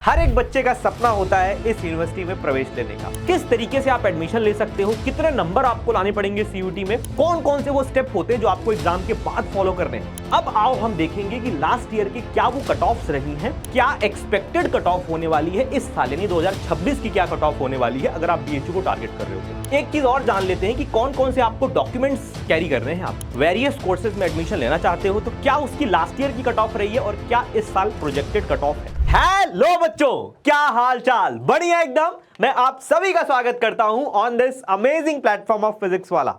हर एक बच्चे का सपना होता है इस यूनिवर्सिटी में प्रवेश लेने का। किस तरीके से आप एडमिशन ले सकते हो, कितने नंबर आपको लाने पड़ेंगे सीयूटी में, कौन कौन से वो स्टेप होते हैं जो आपको एग्जाम के बाद फॉलो करने हैं। अब आओ हम देखेंगे कि लास्ट ईयर की क्या वो कट ऑफ्स रही हैं, क्या एक्सपेक्टेड कट ऑफ होने वाली है इस साल यानी 2026 की क्या कट ऑफ होने वाली है अगर आप बीएचयू को टारगेट कर रहे हो। एक चीज और जान लेते हैं कि कौन कौन से आपको डॉक्यूमेंट्स कैरी कर रहे हैं। आप वेरियस कोर्सेज में एडमिशन लेना चाहते हो तो क्या उसकी लास्ट ईयर की कट ऑफ रही है और क्या इस साल प्रोजेक्टेड कट ऑफ है। हेलो बच्चों, क्या हाल चाल, बढ़िया एकदम। मैं आप सभी का स्वागत करता हूं on this amazing platform of physics वाला।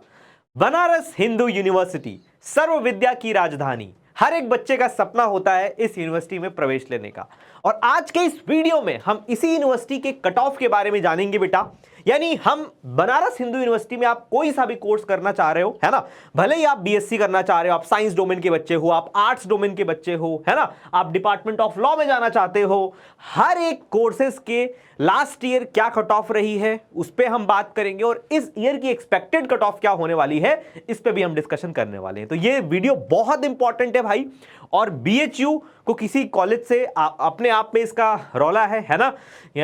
बनारस हिंदू यूनिवर्सिटी, सर्व विद्या की राजधानी। हर एक बच्चे का सपना होता है इस यूनिवर्सिटी में प्रवेश लेने का, और आज के इस वीडियो में हम इसी यूनिवर्सिटी के कट ऑफ के बारे में जानेंगे बेटा। यानी हम बनारस हिंदू यूनिवर्सिटी में आप कोई सा भी कोर्स करना चाह रहे हो, है ना, भले ही आप बीएससी करना चाह रहे हो, आप साइंस डोमेन के बच्चे हो, आप आर्ट्स डोमेन के बच्चे हो, है ना, आप डिपार्टमेंट ऑफ लॉ में जाना चाहते हो, हर एक कोर्सेज के लास्ट ईयर क्या कट ऑफ रही है उस पर हम बात करेंगे, और इस ईयर की एक्सपेक्टेड कट ऑफ क्या होने वाली है इस पे भी हम डिस्कशन करने वाले हैं। तो ये वीडियो बहुत इंपॉर्टेंट है भाई, और बीएचयू को किसी कॉलेज से अपने आप में इसका रौला है ना।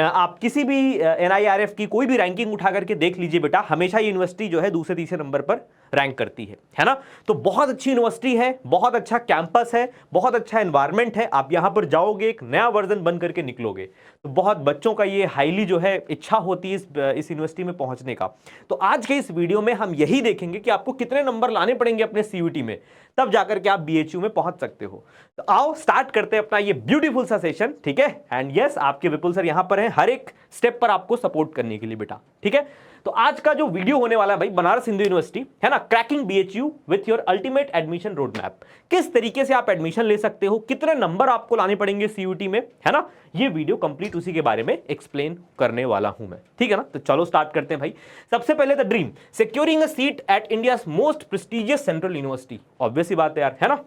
आप किसी भी एनआईआरएफ की कोई भी रैंकिंग उठा करके देख लीजिए बेटा, हमेशा यूनिवर्सिटी जो है दूसरे तीसरे नंबर पर रैंक करती है ना। तो बहुत अच्छी यूनिवर्सिटी है, बहुत अच्छा कैंपस है, बहुत अच्छा एनवायरनमेंट है। आप यहां पर जाओगे एक नया वर्जन बन करके निकलोगे। तो बहुत बच्चों का ये हाईली जो है इच्छा होती है इस यूनिवर्सिटी में पहुंचने का। तो आज के इस वीडियो में हम यही देखेंगे कि आपको कितने नंबर लाने पड़ेंगे अपने सीयूटी में, तब जाकर के आप बीएचयू में पहुंच सकते हो। तो आओ स्टार्ट करते हैं अपना ये ब्यूटीफुल सा सेशन, ठीक है। एंड यस, आपके विपुल सर यहां पर हैं हर एक स्टेप पर आपको सपोर्ट करने के लिए बेटा, ठीक है। तो आज का जो वीडियो होने वाला है भाई, बनारस हिंदू यूनिवर्सिटी, है ना, cracking BHU with your ultimate admission road map. किस तरीके से आप एडमिशन ले सकते हो, कितने नंबर आपको लाने पड़ेंगे सीयूटी में, है ना, ये वीडियो कंप्लीट उसी के बारे में एक्सप्लेन करने वाला हूं मैं, ठीक है ना। तो चलो स्टार्ट करते हैं भाई। सबसे पहले the dream, securing a seat at India's most prestigious central university. Obvious सी बात है यार, है ना।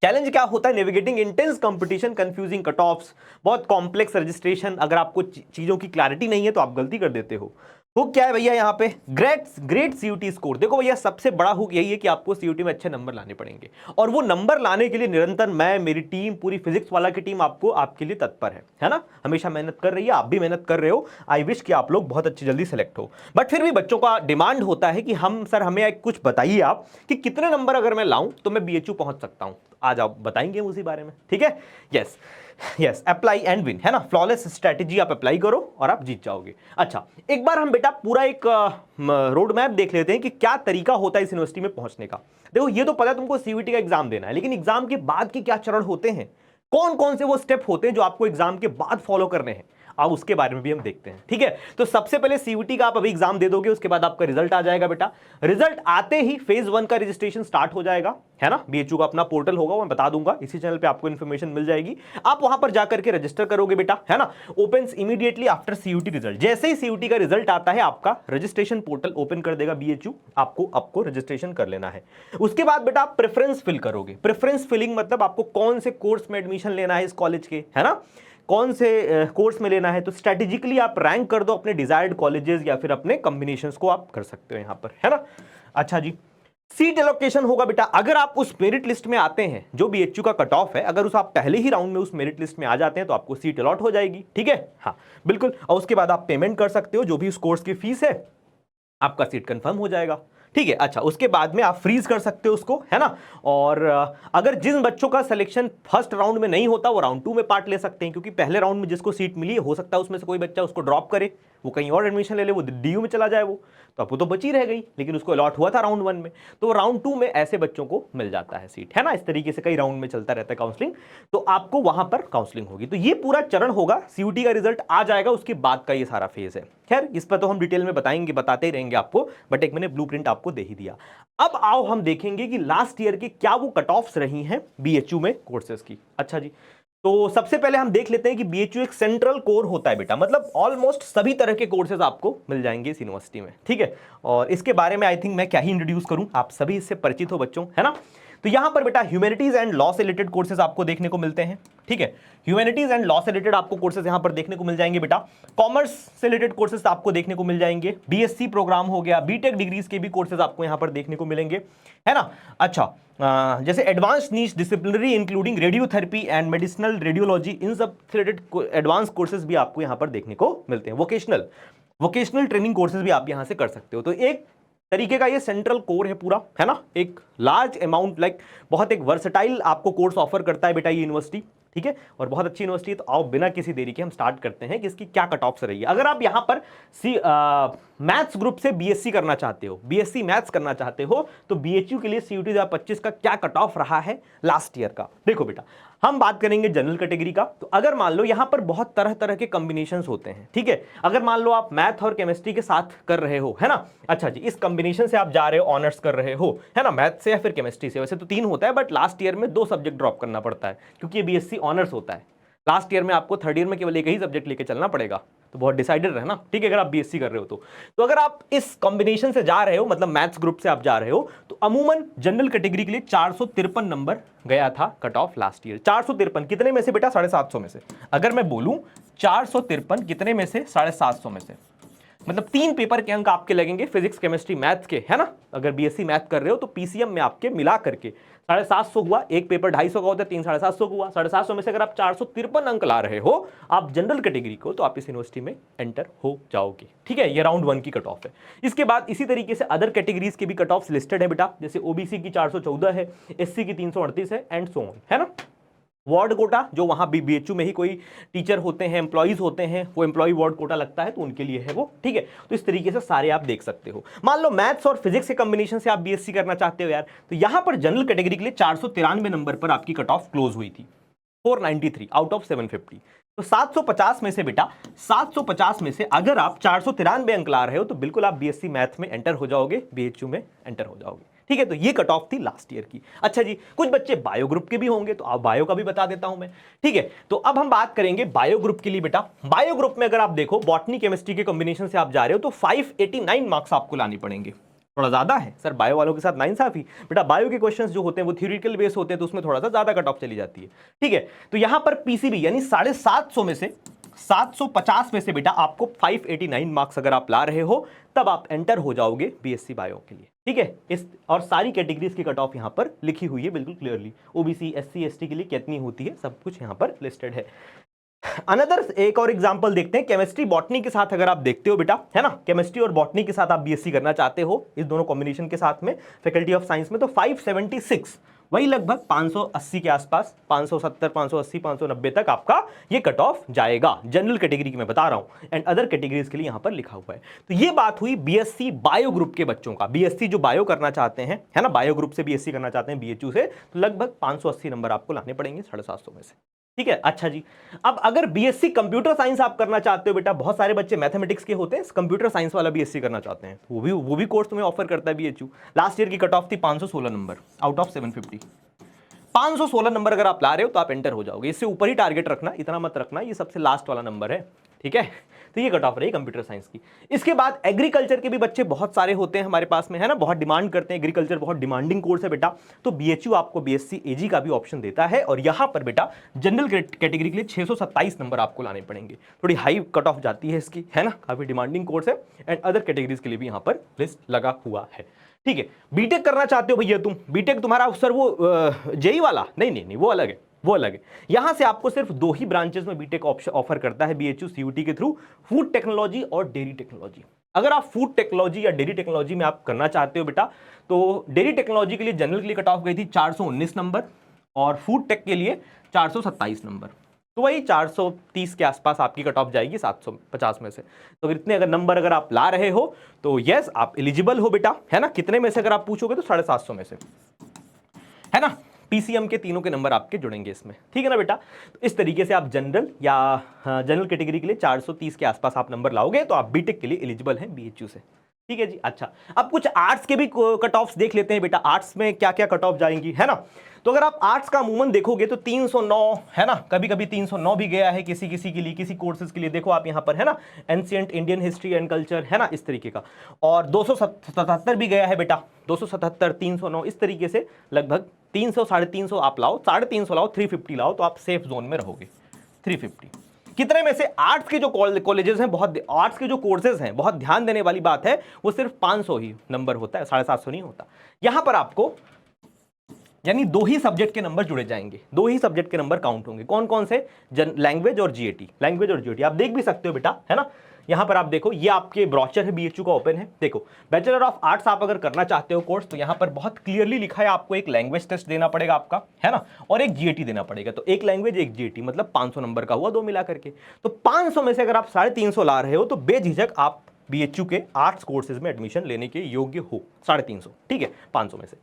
चैलेंज क्या होता है, navigating intense competition, confusing cut offs, बहुत कॉम्प्लेक्स रजिस्ट्रेशन। अगर आपको चीजों की क्लैरिटी नहीं है तो आप गलती कर देते हो। हुक क्या है भैया यहाँ पे, ग्रेट सीयूटी स्कोर। देखो भैया, सबसे बड़ा हुक यही है कि आपको सीयूटी में अच्छे नंबर लाने पड़ेंगे, और वो नंबर लाने के लिए निरंतर मैं, मेरी टीम, पूरी फिजिक्स वाला की टीम आपके लिए तत्पर है ना। हमेशा मेहनत कर रही है, आप भी मेहनत कर रहे हो। आई विश कि आप लोग बहुत अच्छी जल्दी सेलेक्ट हो। बट फिर भी बच्चों का डिमांड होता है कि हम सर हमें कुछ बताइए आप कि कितने नंबर अगर मैं लाऊं तो मैं बीएचयू पहुंच सकता हूं। आज आप बताएंगे उसी बारे में, ठीक है। यस, अप्लाई एंड विन, है ना। फ्लॉलेस स्ट्रेटेजी आप अप्लाई करो और आप जीत जाओगे। अच्छा, एक बार हम बेटा पूरा एक रोड मैप देख लेते हैं कि क्या तरीका होता है इस यूनिवर्सिटी में पहुंचने का। देखो, ये तो पता है तुमको सीयूटी का एग्जाम देना है, लेकिन एग्जाम के बाद के क्या चरण होते हैं, कौन कौन से वो स्टेप होते हैं जो आपको एग्जाम के बाद फॉलो करने हैं, अब उसके बारे में भी हम देखते हैं, ठीक है। तो सबसे पहले सीयूटी का आप अभी एग्जाम दे दोगे, उसके बाद आपका रिजल्ट आ जाएगा बेटा। रिजल्ट आते ही फेज 1 का रजिस्ट्रेशन स्टार्ट हो जाएगा, है ना। बीएचयू का अपना पोर्टल होगा, मैं बता दूंगा, इसी चैनल पे आपको इन्फॉर्मेशन मिल जाएगी। आप वहां पर जाकर के रजिस्टर करोगे बेटा, है ना। Opens immediately after CUT result. जैसे ही सीयूटी का रिजल्ट आता है, आपका रजिस्ट्रेशन पोर्टल ओपन कर देगा बीएचयू, आपको रजिस्ट्रेशन कर लेना है। उसके बाद बेटा आप प्रेफरेंस फिल करोगे। प्रेफरेंस फिलिंग मतलब आपको कौन से कोर्स में एडमिशन लेना है इस कॉलेज के, है ना, कौन से कोर्स में लेना है। तो स्ट्रेटेजिकली आप रैंक कर दो अपने डिजायर्ड कॉलेजेस या फिर अपने कॉम्बिनेशंस को आप कर सकते हो यहां पर, है ना। अच्छा जी, सीट एलोकेशन होगा बेटा। अगर आप उस मेरिट लिस्ट में आते हैं जो बीएचयू का कट ऑफ है, अगर उस आप पहले ही राउंड में उस मेरिट लिस्ट में आ जाते हैं तो आपको सीट अलॉट हो जाएगी, ठीक है। हाँ बिल्कुल, और उसके बाद आप पेमेंट कर सकते हो, जो भी उस कोर्स की फीस है, आपका सीट कंफर्म हो जाएगा, ठीक है। अच्छा, उसके बाद में आप फ्रीज कर सकते हो उसको, है ना। और अगर जिन बच्चों का सिलेक्शन फर्स्ट राउंड में नहीं होता वो राउंड 2 में पार्ट ले सकते हैं, क्योंकि पहले राउंड में जिसको सीट मिली हो सकता है उसमें से कोई बच्चा उसको ड्रॉप करे, वो कहीं और एडमिशन ले ले, वो डीयू में चला जाए, वो तो आपको तो बची रह गई, लेकिन उसको अलॉट हुआ था राउंड 1 में, तो राउंड 2 में ऐसे बच्चों को मिल जाता है सीट, है ना। इस तरीके से कई राउंड में चलता रहता है काउंसलिंग, तो आपको वहां पर काउंसलिंग होगी। तो ये पूरा चरण होगा, सीयूटी का रिजल्ट आ जाएगा, उसके बाद का ये सारा फेज है। खैर, इस पर तो हम डिटेल में बताते ही रहेंगे आपको, बट एक मैंने ब्लूप्रिंट आपको दे ही दिया। अब आओ हम देखेंगे कि लास्ट ईयर की क्या वो कट ऑफ्स रही हैं बीएचयू में कोर्सेज की। अच्छा जी, तो सबसे पहले हम देख लेते हैं कि बीएचयू एक सेंट्रल कोर होता है बेटा, मतलब ऑलमोस्ट सभी तरह के कोर्सेज आपको मिल जाएंगे इस यूनिवर्सिटी में, ठीक है। और इसके बारे में आई थिंक मैं क्या ही इंट्रोड्यूस करूं, आप सभी इससे परिचित हो बच्चों, है ना। तो यहां पर बेटा ह्यूमैनिटीज एंड लॉ से रिलेटेड कोर्सेज आपको देखने को मिलते हैं, ठीक है, ह्यूमैनिटीज एंड लॉ से रिलेटेड आपको कोर्सेज यहां पर देखने को मिल जाएंगे बेटा। कॉमर्स से रिलेटेड कोर्सेज आपको देखने को मिल जाएंगे, बीएससी प्रोग्राम हो गया, बीटेक डिग्रीज के भी कोर्सेज आपको यहां पर देखने को मिलेंगे, है ना। अच्छा, जैसे advance niche disciplinary including radiotherapy and medicinal radiology, इन सब से रिलेटेड एडवांस कोर्सेज भी आपको यहां पर देखने को मिलते हैं। वोकेशनल ट्रेनिंग कोर्सेज भी आप यहां से कर सकते हो। तो एक तरीके का ये सेंट्रल कोर है पूरा, है ना, एक लार्ज अमाउंट, लाइक बहुत एक वर्सेटाइल आपको कोर्स ऑफर करता है बेटा ये यूनिवर्सिटी, ठीक है, और बहुत अच्छी यूनिवर्सिटी है। तो आओ बिना किसी देरी के हम स्टार्ट करते हैं कि इसकी क्या कट ऑफ रही है। अगर आप यहां पर मैथ्स ग्रुप से बीएससी करना चाहते हो, बीएससी मैथ्स करना चाहते हो, तो बीएचयू के लिए सीयूटी 2025 का क्या कट ऑफ रहा है लास्ट ईयर का। देखो बेटा, हम बात करेंगे जनरल कैटेगरी का। तो अगर मान लो यहां पर बहुत तरह तरह के कॉम्बिनेशंस होते हैं, ठीक है, अगर मान लो आप मैथ और केमिस्ट्री के साथ कर रहे हो, है ना, अच्छा जी, इस कॉम्बिनेशन से आप जा रहे हो, ऑनर्स कर रहे हो, है ना, मैथ से या फिर केमिस्ट्री से। वैसे तो 3 होता है, बट लास्ट ईयर में 2 सब्जेक्ट ड्रॉप करना पड़ता है क्योंकि ये बीएससी ऑनर्स होता है। लास्ट ईयर में आपको थर्ड ईयर में केवल एक ही सब्जेक्ट लेके चलना पड़ेगा, तो बहुत डिसाइडेड रहना, ठीक है, अगर आप बीएससी कर रहे हो तो अगर आप इस कॉम्बिनेशन से जा रहे हो, मतलब मैथ्स ग्रुप से आप जा रहे हो, तो अमूमन जनरल कैटेगरी के लिए 453 नंबर गया था कट ऑफ लास्ट ईयर। 453 कितने में से बेटा? 750 में से। अगर मैं बोलूं 453 कितने में से? 750 में से। मतलब 3 पेपर के अंक आपके लगेंगे, फिजिक्स केमिस्ट्री मैथ्स के, है ना। अगर बीएससी मैथ कर रहे हो तो पीसीएम में आपके मिला करके 750 हुआ, एक पेपर 250 का होता है, 3 750 हुआ। 750 में से अगर आप 453 अंक ला रहे हो आप जनरल कैटेगरी को, तो आप इस यूनिवर्सिटी में एंटर हो जाओगे, ठीक है। ये राउंड 1 की कट ऑफ है। इसके बाद इसी तरीके से अदर कैटेगरीज के भी कट ऑफ लिस्टेड है बेटा, जैसे ओबीसी की 414 है, एससी की 338 है, एंड सो ऑन, है ना। वार्ड कोटा, जो वहां भी बीएचयू में ही कोई टीचर होते हैं, एम्प्लॉइज होते हैं, वो एम्प्लॉय वार्ड कोटा लगता है, तो उनके लिए है वो, ठीक है। तो इस तरीके से सारे आप देख सकते हो। मान लो मैथ्स और फिजिक्स के कॉम्बिनेशन से आप बीएससी करना चाहते हो यार, तो यहां पर जनरल कैटेगरी के लिए 493 नंबर पर आपकी कट ऑफ क्लोज हुई थी, 493 आउट ऑफ 750। तो 750 में से बेटा, 750 में से अगर आप 493 अंक ला रहे हो तो बिल्कुल आप बीएससी मैथ में एंटर हो जाओगे, बीएचयू में एंटर हो जाओगे, ठीक है। तो ये कट ऑफ थी लास्ट ईयर की। अच्छा जी, कुछ बच्चे बायो ग्रुप के भी होंगे, तो आप बायो का भी बता देता हूं मैं, ठीक है। तो अब हम बात करेंगे बायो ग्रुप के लिए बेटा। बायो ग्रुप में अगर आप देखो बॉटनी केमिस्ट्री के कॉम्बिनेशन से आप जा रहे हो तो 589 मार्क्स आपको लाने पड़ेंगे। थोड़ा ज्यादा है सर, बायो वालों के साथ नाइंसाफी। बेटा बायो के क्वेश्चंस जो होते हैं वो थ्योरेटिकल बेस होते हैं, तो उसमें थोड़ा सा ज्यादा कट ऑफ चली जाती है, ठीक है। तो यहां पर पीसीबी यानी 750 में से 750 में से बेटा आपको 589 मार्क्स अगर आप ला रहे हो, तब आप एंटर हो जाओगे बीएससी बायो के लिए, ठीक है। इस और सारी कैटेगरीज की कट ऑफ यहां पर लिखी हुई है बिल्कुल क्लियरली। ओबीसी, एससी, एसटी के लिए कितनी होती है, सब कुछ यहां पर लिस्टेड है। अनदर एक और एग्जांपल देखते हैं, केमिस्ट्री बॉटनी के साथ अगर आप देखते हो बेटा, है ना, केमिस्ट्री और बॉटनी के साथ आप बीएससी करना चाहते हो, इस दोनों कॉम्बिनेशन के साथ में फैकल्टी ऑफ साइंस में, तो 576 वही लगभग 580 के आसपास, 570, 580, 590 तक आपका ये कट ऑफ जाएगा जनरल कैटेगरी की मैं बता रहा हूं, एंड अदर कैटेगरीज के लिए यहां पर लिखा हुआ है। तो ये बात हुई बीएससी बायो ग्रुप के बच्चों का। बीएससी जो बायो करना चाहते हैं, है ना, बायो ग्रुप से बीएससी करना चाहते हैं बीएचयू से, तो लगभग 580 नंबर आपको लाने पड़ेंगे 750 में से, ठीक है। अच्छा जी, अब अगर बीएससी कंप्यूटर साइंस आप करना चाहते हो बेटा, बहुत सारे बच्चे मैथमेटिक्स के होते हैं, कंप्यूटर साइंस वाला बीएससी करना चाहते हैं, वो भी कोर्स तुम्हें ऑफर करता है बीएचयू। लास्ट ईयर की कट ऑफ थी 516 नंबर आउट ऑफ 750। 516 नंबर अगर आप ला रहे हो तो आप एंटर हो जाओगे। इससे ऊपर ही टारगेट रखना, इतना मत रखना, ये सबसे लास्ट वाला नंबर है, ठीक है। तो ये कट ऑफ रही कंप्यूटर साइंस की। इसके बाद एग्रीकल्चर के भी बच्चे बहुत सारे होते हैं हमारे पास में, है ना, बहुत डिमांड करते हैं। एग्रीकल्चर बहुत डिमांडिंग कोर्स है बेटा, तो बीएचयू आपको बीएससी एजी का भी ऑप्शन देता है, और यहां पर बेटा जनरल कैटेगरी के लिए 627 नंबर आपको लाने पड़ेंगे। थोड़ी हाई कट ऑफ जाती है इसकी, है ना, काफी डिमांडिंग कोर्स है, एंड अदर कैटेगरीज के लिए भी यहां पर लिस्ट लगा हुआ है, ठीक है। बीटेक करना चाहते हो भैया तुम, बीटेक तुम्हारा सर वो जेई वाला नहीं, वो अलग है, वो अलग है। यहां से आपको सिर्फ 2 ही ब्रांचेस में बीटेक ऑफर करता है बीएचयू सीयूटी के थ्रू, फूड टेक्नोलॉजी और डेयरी टेक्नोलॉजी। अगर आप फूड टेक्नोलॉजी या डेयरी टेक्नोलॉजी में आप करना चाहते हो बेटा, तो डेयरी टेक्नोलॉजी के लिए जनरल के लिए कट ऑफ गई थी 419 नंबर, और फूड टेक के लिए 427 नंबर। तो वही 430 के आसपास आपकी कट ऑफ जाएगी 750 में से। तो इतने अगर नंबर अगर आप ला रहे हो तो यस आप एलिजिबल हो बेटा, है ना। कितने में से अगर आप पूछोगे तो 750 में से, है ना। पीसीएम के तीनों के नंबर आपके जुड़ेंगे इसमें, ठीक है ना बेटा। तो इस तरीके से आप जनरल या जनरल कैटेगरी के लिए 430 के आसपास आप नंबर लाओगे तो आप बीटेक के लिए एलिजिबल हैं बीएचयू से, ठीक है जी। अच्छा, अब कुछ आर्ट्स के भी कट ऑफ्स देख लेते हैं बेटा, आर्ट्स में क्या क्या कट ऑफ जाएंगी, है ना। तो अगर आप आर्ट्स का अमूमन देखोगे तो 309, है ना, कभी कभी 309 भी गया है किसी किसी के लिए, किसी कोर्सेज के लिए। देखो आप यहाँ पर, है ना, ancient Indian history and culture, है ना, इस तरीके का। और 277 भी गया है बेटा, 277, 309, इस तरीके से लगभग 300 350 आप लाओ, 350 लाओ, 350 लाओ, तो आप सेफ जोन में रहोगे। 350 कितने में से आर्ट्स के जो कॉलेजेस हैं, बहुत आर्ट्स के जो कोर्सेज हैं, बहुत ध्यान देने वाली बात है, वो सिर्फ 500 ही नंबर होता है, 750 नहीं होता। यहां पर आपको यानी 2 ही सब्जेक्ट के नंबर जुड़े जाएंगे, 2 ही सब्जेक्ट के नंबर काउंट होंगे। कौन कौन से? लैंग्वेज और जीएटी, लैंग्वेज और जीएटी। आप देख भी सकते हो बेटा, है ना, यहां पर आप देखो, ये आपके ब्रोचर है, बीएचयू का ओपन है। देखो, बैचलर ऑफ आर्ट्स आप अगर करना चाहते हो कोर्स, तो यहां पर बहुत क्लियरली लिखा है, आपको एक लैंग्वेज टेस्ट देना पड़ेगा आपका, है ना, और एक जीएटी देना पड़ेगा। तो एक लैंग्वेज एक जीएटी, मतलब 500 नंबर का हुआ 2 मिला करके। तो 500 में से अगर आप 350 ला रहे हो, तो बेझिझक आप बीएचयू के आर्ट्स कोर्सेज में एडमिशन लेने के योग्य हो। 350, ठीक है, 500 में से।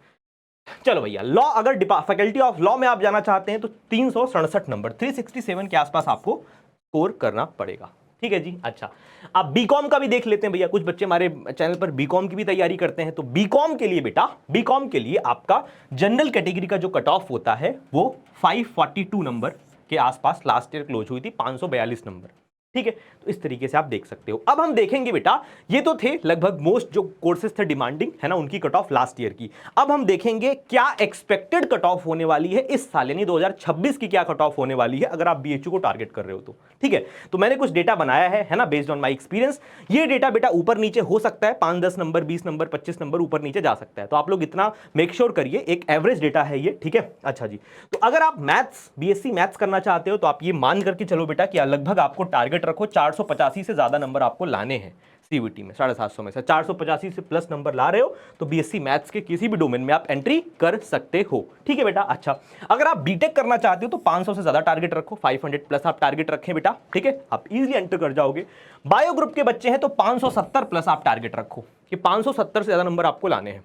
चलो भैया, लॉ अगर फैकल्टी ऑफ लॉ में आप जाना चाहते हैं, तो 367 नंबर, 367 के आसपास आपको स्कोर करना पड़ेगा, ठीक है जी। अच्छा, आप बीकॉम का भी देख लेते हैं भैया, कुछ बच्चे हमारे चैनल पर बीकॉम की भी तैयारी करते हैं। तो बीकॉम के लिए बेटा, बीकॉम के लिए आपका जनरल कैटेगरी का जो कट ऑफ होता है, वो 542 नंबर के आसपास लास्ट ईयर क्लोज हुई थी, 542 नंबर, ठीक है। तो इस तरीके से आप देख सकते हो। अब हम देखेंगे बेटा, ये तो थे लगभग मोस्ट जो कोर्सेज थे डिमांडिंग, है ना, उनकी कट ऑफ लास्ट ईयर की। अब हम देखेंगे क्या एक्सपेक्टेड कट ऑफ होने वाली है इस साल, यानी 2026 की क्या कट ऑफ होने वाली है, अगर आप बीएचयू को टारगेट कर रहे हो तो, ठीक है। तो मैंने कुछ डेटा बनाया है ना, बेस्ड ऑन माई एक्सपीरियंस। ये डेटा बेटा ऊपर नीचे हो सकता है, 5-10 नंबर, 20 नंबर, 25 नंबर ऊपर नीचे जा सकता है। तो आप लोग इतना मेक श्योर करिए, एक एवरेज डेटा है ये, ठीक है। अच्छा जी, तो अगर आप मैथ्स, बीएससी मैथ्स करना चाहते हो, तो आप ये मान करके चलो बेटा कि लगभग आपको टारगेट रखो 485 से ज्यादा नंबर आपको लाने हैं सीयूईटी में। 750 में से 485 से प्लस नंबर ला रहे हो, तो बीएससी मैथ्स के किसी भी डोमेन में आप एंट्री कर सकते हो, ठीक है बेटा। अच्छा, अगर आप बीटेक करना चाहते हो, तो 500 से ज्यादा टारगेट रखो, 500 प्लस आप टारगेट रखें बेटा, ठीक है, आप इजीली एंटर कर जाओगे। बायो ग्रुप के बच्चे हैं, तो 570 प्लस आप टारगेट रखो, कि 570 से ज्यादा नंबर आपको लाने हैं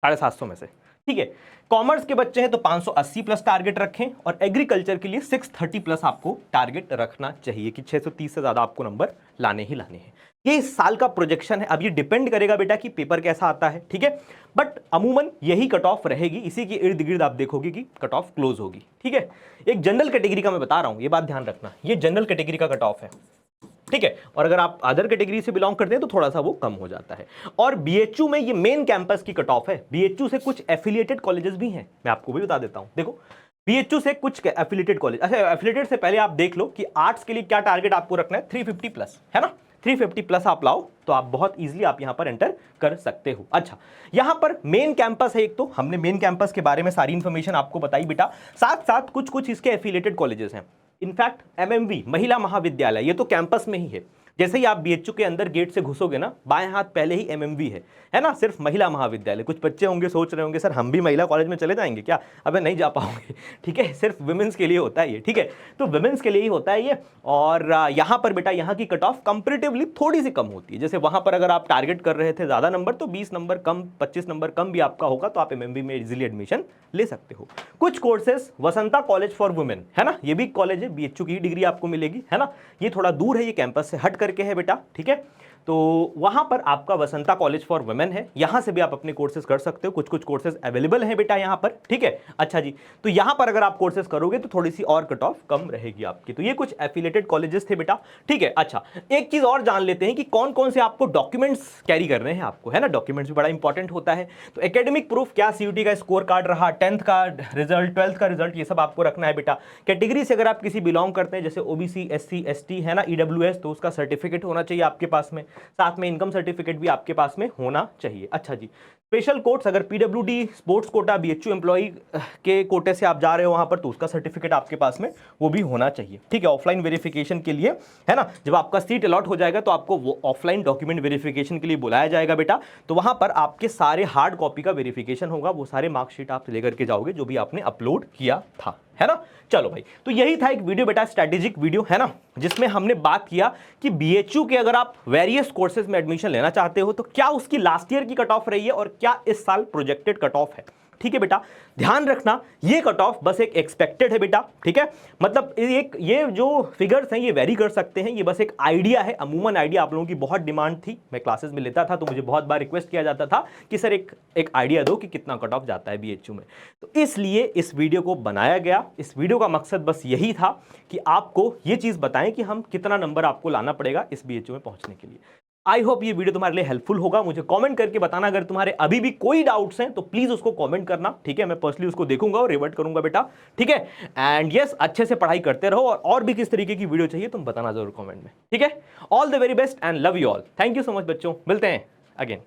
750 में से, ठीक है। कॉमर्स के बच्चे हैं, तो 580 प्लस टारगेट रखें, और एग्रीकल्चर के लिए 630 प्लस आपको टारगेट रखना चाहिए, कि 630 से ज्यादा आपको नंबर लाने ही लाने हैं। ये इस साल का प्रोजेक्शन है। अब ये डिपेंड करेगा बेटा कि पेपर कैसा आता है, ठीक है, बट अमूमन यही कट ऑफ रहेगी, इसी के इर्द गिर्द आप देखोगे कि कट ऑफ क्लोज होगी, ठीक है। एक जनरल कैटेगरी का मैं बता रहा हूं, ये बात ध्यान रखना, ये जनरल कैटेगरी का कट ऑफ है, ठीक है। और अगर आप अदर कैटेगरी से बिलोंग करते हैं, तो थोड़ा सा वो कम हो जाता है। और बीएचयू में ये मेन कैंपस की कट ऑफ है। बीएचयू से कुछ एफिलिएटेड कॉलेजेस भी हैं, मैं आपको भी बता देता हूं। देखो, बीएचयू से कुछ एफिलिएटेड कॉलेज, अच्छा एफिलिएटेड से पहले आप देख लो कि आर्ट्स के लिए क्या टारगेट आपको रखना है, 350 प्लस, है ना, 350 प्लस आप लाओ, तो आप बहुत इजीली आप यहां पर एंटर कर सकते हो। अच्छा, यहां पर मेन कैंपस है एक, तो हमने मेन कैंपस के बारे में सारी इंफॉर्मेशन आपको बताई बेटा, साथ साथ कुछ कुछ इसके एफिलिएटेड कॉलेजेस हैं। इनफैक्ट एमएमवी महिला महाविद्यालय, ये तो कैंपस में ही है। जैसे ही आप बीएचयू के अंदर गेट से घुसोगे ना, बाएं हाथ पहले ही एमएमवी है ना, सिर्फ महिला महाविद्यालय। कुछ बच्चे होंगे सोच रहे होंगे, सर हम भी महिला कॉलेज में चले जाएंगे क्या? अबे नहीं जा पाओगे, ठीक है, सिर्फ वुमेन्स के लिए होता है ये, ठीक है। तो वुमेन्स के लिए ही होता है ये। और यहाँ पर बेटा यहाँ की कट ऑफ कंपेरेटिवली थोड़ी सी कम होती है। जैसे वहां पर अगर आप टारगेट कर रहे थे ज्यादा नंबर, तो 20 नंबर कम, 25 नंबर कम भी आपका होगा, तो आप एमएमवी में इजीली एडमिशन ले सकते हो। कुछ courses, Vasanta college for women, है ना, ये भी कॉलेज है, बीएचयू की डिग्री आपको मिलेगी, है ना। ये थोड़ा दूर है, ये कैंपस से हट करके है बेटा, ठीक है। तो वहां पर आपका वसंता कॉलेज फॉर वुमेन है, यहां से भी आप अपने कोर्सेज कर सकते हो। कुछ कुछ कोर्सेज अवेलेबल हैं बेटा यहां पर, ठीक है। अच्छा जी, तो यहां पर अगर आप कोर्सेज करोगे तो थोड़ी सी और कट ऑफ कम रहेगी आपकी। तो ये कुछ एफिलिएटेड कॉलेजेस थे बेटा, ठीक है। अच्छा, एक चीज और जान लेते हैं कि कौन कौन से आपको डॉक्यूमेंट्स कैरी करने हैं आपको, है ना। डॉक्यूमेंट्स भी बड़ा इंपॉर्टेंट होता है। तो एकेडमिक प्रूफ, क्या सीयूटी का स्कोर कार्ड रहा, 10th का रिजल्ट, 12th का रिजल्ट, ये सब आपको रखना है बेटा। कैटेगरी से अगर आप किसी बिलोंग करते हैं, जैसे ओबीसी, एससी, एसटी, है ना, ईडब्ल्यूएस, तो उसका सर्टिफिकेट होना चाहिए आपके पास में, साथ में इनकम सर्टिफिकेट भी आपके पास में होना चाहिए। अच्छा जी, स्पेशल कोर्स, अगर PWD sports quota, BHU employ के कोटे से आप जा रहे हो वहां पर, तो उसका सर्टिफिकेट आपके पास में वो भी होना चाहिए, ठीक है। ऑफलाइन वेरिफिकेशन के लिए, है ना, जब आपका सीट अलॉट हो जाएगा तो आपको वो ऑफलाइन डॉक्यूमेंट वेरिफिकेशन के लिए बुलाया जाएगा बेटा। तो वहां पर आपके सारे हार्ड कॉपी का वेरिफिकेशन होगा, वो सारे मार्कशीट आप लेकर के जाओगे जो भी आपने अपलोड किया था, है ना। चलो भाई, तो यही था एक वीडियो बेटा, स्ट्रेटेजिक वीडियो, है ना, जिसमें हमने बात किया कि बीएचयू के अगर आप वेरियस कोर्सेज में एडमिशन लेना चाहते हो, तो क्या उसकी लास्ट ईयर की कट ऑफ रही है और क्या इस साल प्रोजेक्टेड कट ऑफ है, ठीक है बेटा। ध्यान रखना, ये कट ऑफ बस एक एक्सपेक्टेड है बेटा, ठीक है। मतलब एक ये जो फिगर्स हैं ये वेरी कर सकते हैं, ये बस एक आइडिया है, अमूमन आइडिया। आप लोगों की बहुत डिमांड थी, मैं क्लासेस में लेता था तो मुझे बहुत बार रिक्वेस्ट किया जाता था कि सर एक आइडिया दो कि कितना कट ऑफ जाता है बीएचयू में। तो इसलिए इस वीडियो को बनाया गया। इस वीडियो का मकसद बस यही था कि आपको ये चीज़ बताएं कि हम कितना नंबर आपको लाना पड़ेगा इस बीएचयू में पहुंचने के लिए। आई होप ये वीडियो तुम्हारे लिए हेल्पफुल होगा। मुझे कमेंट करके बताना अगर तुम्हारे अभी भी कोई डाउट्स हैं तो प्लीज उसको कमेंट करना, ठीक है। मैं पर्सनली उसको देखूंगा और रिवर्ट करूंगा बेटा, ठीक है। एंड यस, अच्छे से पढ़ाई करते रहो, और भी किस तरीके की वीडियो चाहिए तुम बताना जरूर कमेंट में, ठीक है। All the very best and love you all. Thank you so much बच्चों, मिलते हैं अगेन।